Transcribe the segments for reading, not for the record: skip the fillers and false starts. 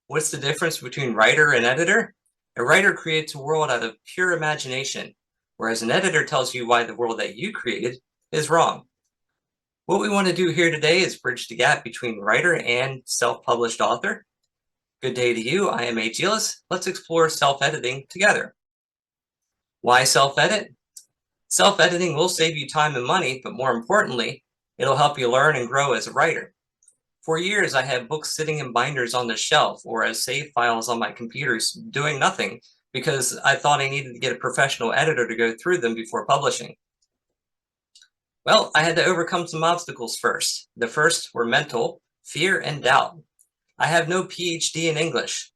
What's the difference between writer and editor? A writer creates a world out of pure imagination, whereas an editor tells you why the world that you created is wrong. What we want to do here today is bridge the gap between writer and self-published author. Good day to you. I am Aegelis. Let's explore self-editing together. Why self-edit? Self-editing will save you time and money, but more importantly, it'll help you learn and grow as a writer. For years, I had books sitting in binders on the shelf or as save files on my computers doing nothing because I thought I needed to get a professional editor to go through them before publishing. Well, I had to overcome some obstacles first. The first were mental, fear, and doubt. I have no PhD in English.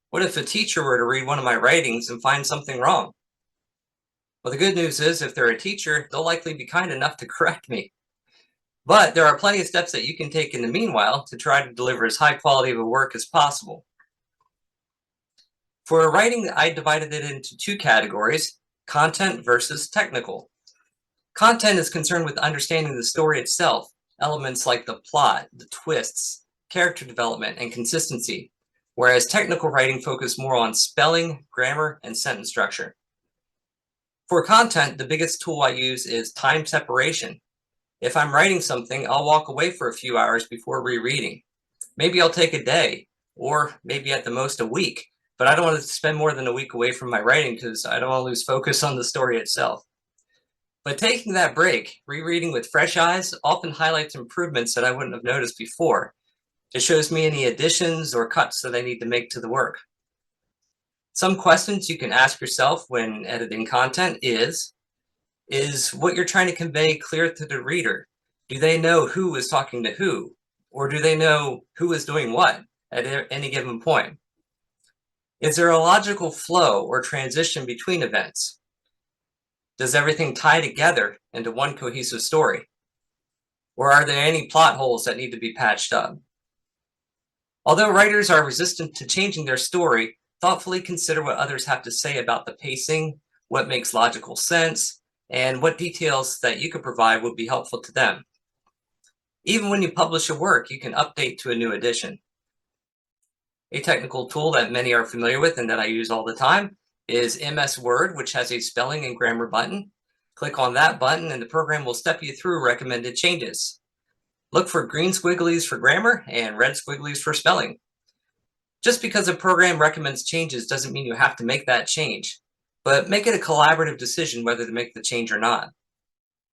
What if a teacher were to read one of my writings and find something wrong? Well, the good news is if they're a teacher, they'll likely be kind enough to correct me. But there are plenty of steps that you can take in the meanwhile to try to deliver as high quality of a work as possible. For writing, I divided it into two categories: content versus technical. Content is concerned with understanding the story itself, elements like the plot, the twists, character development, and consistency, whereas technical writing focuses more on spelling, grammar, and sentence structure. For content, the biggest tool I use is time separation. If I'm writing something, I'll walk away for a few hours before rereading. Maybe I'll take a day, or maybe at the most a week, but I don't want to spend more than a week away from my writing because I don't want to lose focus on the story itself. But taking that break, rereading with fresh eyes, often highlights improvements that I wouldn't have noticed before. It shows me any additions or cuts that I need to make to the work. Some questions you can ask yourself when editing content is what you're trying to convey clear to the reader? Do they know who is talking to who? Or do they know who is doing what at any given point? Is there a logical flow or transition between events? Does everything tie together into one cohesive story? Or are there any plot holes that need to be patched up? Although writers are resistant to changing their story, thoughtfully consider what others have to say about the pacing, what makes logical sense, and what details that you could provide would be helpful to them. Even when you publish a work, you can update to a new edition. A technical tool that many are familiar with and that I use all the time is MS Word, which has a spelling and grammar button. Click on that button and the program will step you through recommended changes. Look for green squigglies for grammar and red squigglies for spelling. Just because a program recommends changes doesn't mean you have to make that change, but make it a collaborative decision whether to make the change or not.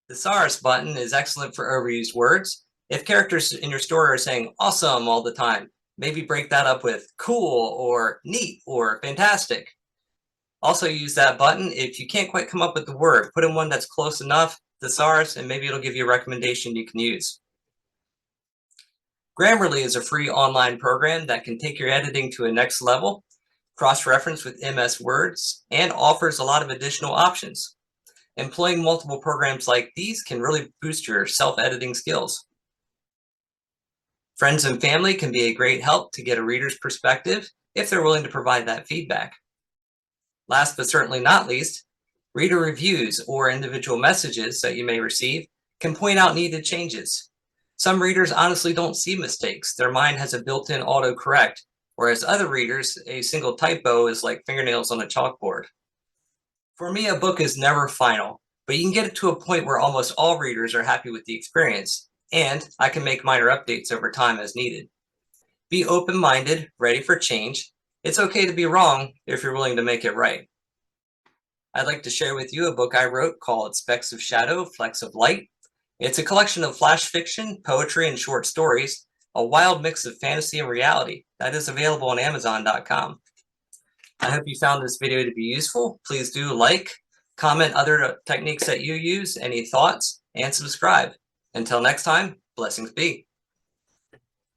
The thesaurus button is excellent for overused words. If characters in your story are saying awesome all the time, maybe break that up with cool or neat or fantastic. Also use that button if you can't quite come up with the word. Put in one that's close enough, thesaurus, and maybe it'll give you a recommendation you can use. Grammarly is a free online program that can take your editing to a next level, cross-reference with MS Words, and offers a lot of additional options. Employing multiple programs like these can really boost your self-editing skills. Friends and family can be a great help to get a reader's perspective if they're willing to provide that feedback. Last but certainly not least, reader reviews or individual messages that you may receive can point out needed changes. Some readers honestly don't see mistakes. Their mind has a built-in autocorrect, whereas other readers, a single typo is like fingernails on a chalkboard. For me, a book is never final, but you can get it to a point where almost all readers are happy with the experience, and I can make minor updates over time as needed. Be open-minded, ready for change. It's okay to be wrong if you're willing to make it right. I'd like to share with you a book I wrote called Specks of Shadow, Flecks of Light. It's a collection of flash fiction, poetry, and short stories, a wild mix of fantasy and reality that is available on Amazon.com. I hope you found this video to be useful. Please do like, comment other techniques that you use, any thoughts, and subscribe. Until next time, blessings be.